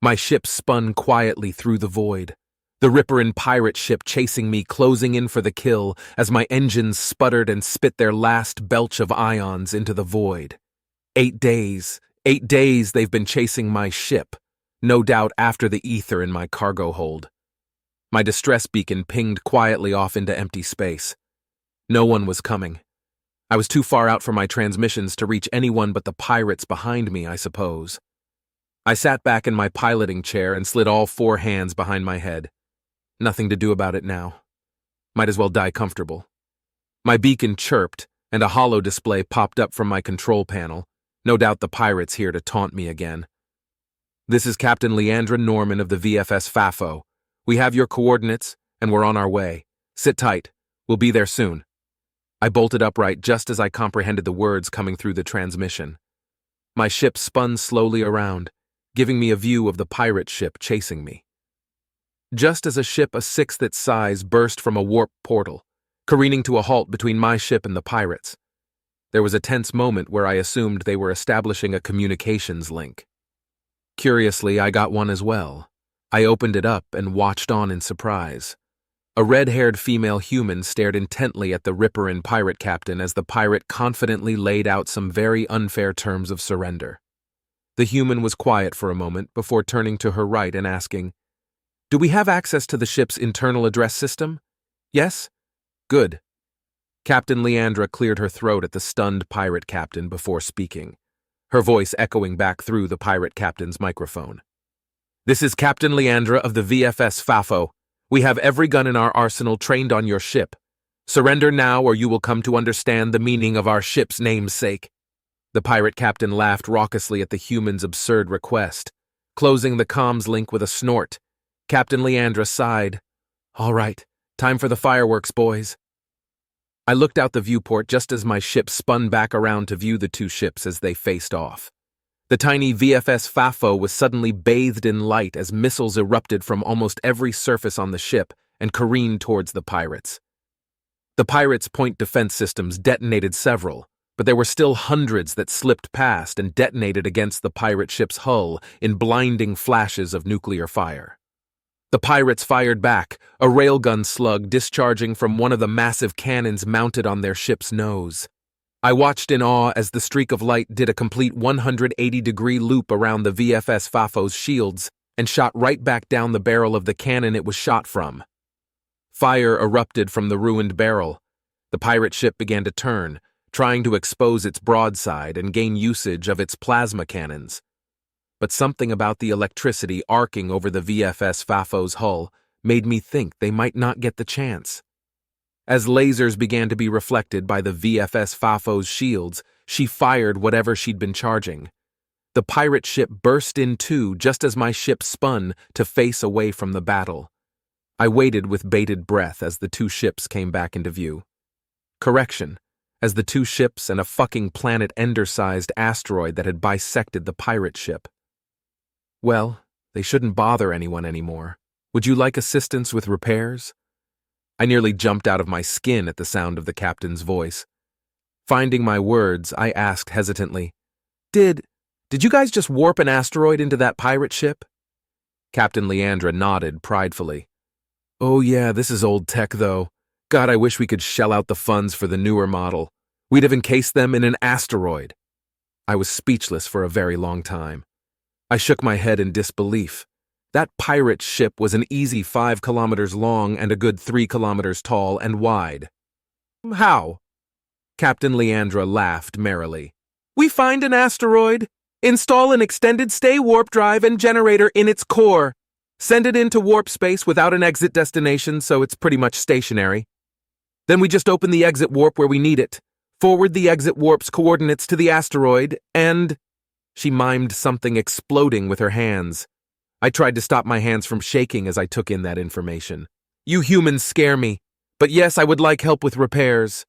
My ship spun quietly through the void. The Ripperin pirate ship chasing me, closing in for the kill as my engines sputtered and spit their last belch of ions into the void. 8 days they've been chasing my ship, no doubt after the ether in my cargo hold. My distress beacon pinged quietly off into empty space. No one was coming. I was too far out for my transmissions to reach anyone but the pirates behind me, I suppose. I sat back in my piloting chair and slid all 4 hands behind my head. Nothing to do about it now. Might as well die comfortable. My beacon chirped, and a holo display popped up from my control panel. No doubt the pirates here to taunt me again. This is Captain Leandra Norman of the VFS FAFO. We have your coordinates, and we're on our way. Sit tight. We'll be there soon. I bolted upright just as I comprehended the words coming through the transmission. My ship spun slowly around, giving me a view of the pirate ship chasing me. Just as a ship a sixth its size burst from a warp portal, careening to a halt between my ship and the pirates. There was a tense moment where I assumed they were establishing a communications link. Curiously, I got one as well. I opened it up and watched on in surprise. A red-haired female human stared intently at the Ripperin pirate captain as the pirate confidently laid out some very unfair terms of surrender. The human was quiet for a moment before turning to her right and asking, "Do we have access to the ship's internal address system? Yes? Good." Captain Leandra cleared her throat at the stunned pirate captain before speaking, her voice echoing back through the pirate captain's microphone. "This is Captain Leandra of the VFS FAFO. We have every gun in our arsenal trained on your ship. Surrender now or you will come to understand the meaning of our ship's namesake." The pirate captain laughed raucously at the human's absurd request, closing the comms link with a snort. Captain Leandra sighed. "All right, time for the fireworks, boys." I looked out the viewport just as my ship spun back around to view the 2 ships as they faced off. The tiny VFS FAFO was suddenly bathed in light as missiles erupted from almost every surface on the ship and careened towards the pirates. The pirates' point defense systems detonated several, but there were still hundreds that slipped past and detonated against the pirate ship's hull in blinding flashes of nuclear fire. The pirates fired back, a railgun slug discharging from one of the massive cannons mounted on their ship's nose. I watched in awe as the streak of light did a complete 180-degree loop around the VFS FAFO's shields and shot right back down the barrel of the cannon it was shot from. Fire erupted from the ruined barrel. The pirate ship began to turn, trying to expose its broadside and gain usage of its plasma cannons. But something about the electricity arcing over the VFS FAFO's hull made me think they might not get the chance. As lasers began to be reflected by the VFS FAFO's shields, she fired whatever she'd been charging. The pirate ship burst in two just as my ship spun to face away from the battle. I waited with bated breath as the 2 ships came back into view. Correction, as the 2 ships and a fucking Planet Ender-sized asteroid that had bisected the pirate ship. Well, they shouldn't bother anyone anymore. Would you like assistance with repairs? I nearly jumped out of my skin at the sound of the captain's voice. Finding my words, I asked hesitantly, Did you guys just warp an asteroid into that pirate ship?" Captain Leandra nodded pridefully. "Oh yeah, this is old tech though. God, I wish we could shell out the funds for the newer model. We'd have encased them in an asteroid." I was speechless for a very long time. I shook my head in disbelief. That pirate ship was an easy 5 kilometers long and a good 3 kilometers tall and wide. "How?" Captain Leandra laughed merrily. "We find an asteroid, install an extended stay warp drive and generator in its core, send it into warp space without an exit destination so it's pretty much stationary. Then we just open the exit warp where we need it, forward the exit warp's coordinates to the asteroid, and—" She mimed something exploding with her hands. I tried to stop my hands from shaking as I took in that information. "You humans scare me, but yes, I would like help with repairs."